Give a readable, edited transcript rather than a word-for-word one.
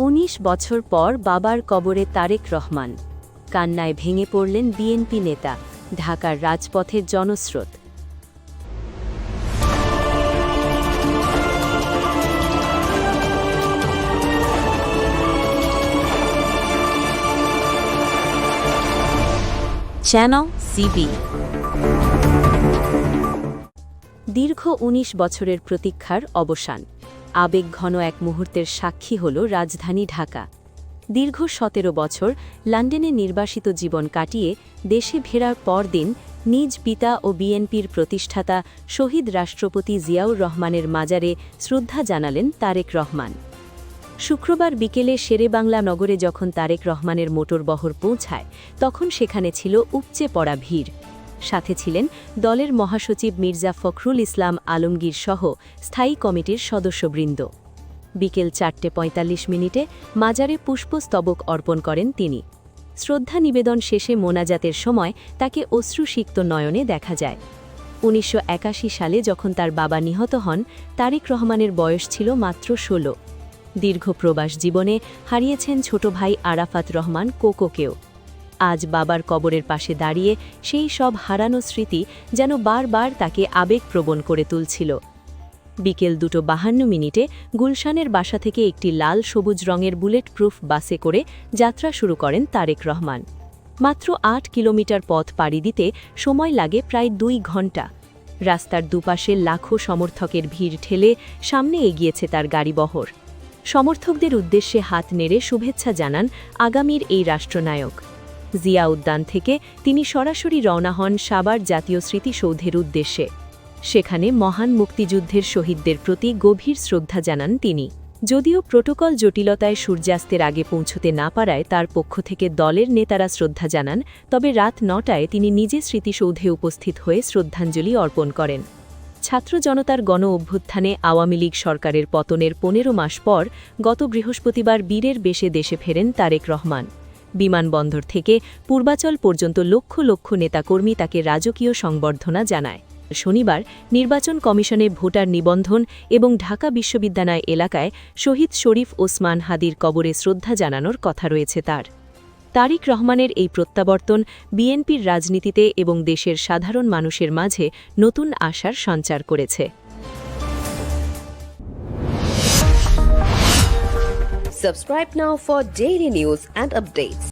১৯ বছর পর বাবার কবরে তারেক রহমান। কান্নায় ভেঙে পড়লেন বিএনপি নেতা। ঢাকার রাজপথের জনস্রোত। Channel CB. দীর্ঘ ১৯ বছরের প্রতীক্ষার অবসান। আবেগঘন এক মুহূর্তের সাক্ষী হল রাজধানী ঢাকা। দীর্ঘ ১৭ বছর লন্ডনে নির্বাসিত জীবন কাটিয়ে দেশে ফেরার পরদিন নিজ পিতা ও বিএনপির প্রতিষ্ঠাতা শহীদ রাষ্ট্রপতি জিয়াউর রহমানের মাজারে শ্রদ্ধা জানালেন তারেক রহমান। শুক্রবার বিকেলে শেরেবাংলা নগরে যখন তারেক রহমানের মোটরবহর পৌঁছায়, তখন সেখানে ছিল উপচে পড়া ভিড়। সাথে ছিলেন দলের মহাসচিব মির্জা ফখরুল ইসলাম আলমগীর সহ স্থায়ী কমিটির সদস্যবৃন্দ। বিকেল ৪:৪৫ মাজারে পুষ্পস্তবক অর্পণ করেন তিনি। শ্রদ্ধা নিবেদন শেষে মোনাজাতের সময় তাকে অশ্রুসিক্ত নয়নে দেখা যায়। ১৯৮১ সালে যখন তার বাবা নিহত হন, তারেক রহমানের বয়স ছিল মাত্র ১৬। দীর্ঘ প্রবাস জীবনে হারিয়েছেন ছোট ভাই আরাফাত রহমান কোকোকেও। আজ বাবার কবরের পাশে দাঁড়িয়ে সেই সব হারানো স্মৃতি যেন বারবার তাকে আবেগপ্রবণ করে তুলছিল। বিকেল ২:৫২ গুলশানের বাসা থেকে একটি লাল সবুজ রঙের বুলেট প্রুফ বাসে করে যাত্রা শুরু করেন তারেক রহমান। মাত্র ৮ কিলোমিটার পথ পাড়ি দিতে সময় লাগে প্রায় ২ ঘণ্টা। রাস্তার দুপাশে লাখো সমর্থকের ভিড় ঠেলে সামনে এগিয়েছে তার গাড়িবহর। সমর্থকদের উদ্দেশ্যে হাত নেড়ে শুভেচ্ছা জানান আগামীর এই রাষ্ট্রনায়ক। জিয়া উদ্যান থেকে তিনি সরাসরি রওনা হন সাভার জাতীয় স্মৃতিসৌধের উদ্দেশ্যে। সেখানে মহান মুক্তিযুদ্ধের শহীদদের প্রতি গভীর শ্রদ্ধা জানান তিনি। যদিও প্রোটোকল জটিলতায় সূর্যাস্তের আগে পৌঁছতে না পারায় তার পক্ষ থেকে দলের নেতারা শ্রদ্ধা জানান, তবে রাত ৯টায় তিনি নিজে স্মৃতিসৌধে উপস্থিত হয়ে শ্রদ্ধাঞ্জলি অর্পণ করেন। ছাত্র জনতার গণ অভ্যুত্থানে আওয়ামী লীগ সরকারের পতনের ১৫ মাস পর গত বৃহস্পতিবার বীরের বেশে দেশে ফেরেন তারেক রহমান। বিমানবন্দর থেকে পূর্বাচল পর্যন্ত লক্ষ লক্ষ নেতাকর্মী তাকে রাজকীয় সংবর্ধনা জানায়। শনিবার নির্বাচন কমিশনে ভোটার নিবন্ধন এবং ঢাকা বিশ্ববিদ্যালয় এলাকায় শহীদ শরীফ ওসমান হাদির কবরে শ্রদ্ধা জানানোর কথা রয়েছে তার। তারেক রহমানের এই প্রত্যাবর্তন বিএনপির রাজনীতিতে এবং দেশের সাধারণ মানুষের মাঝে নতুন আশার সঞ্চার করেছে। Subscribe now for daily news and updates.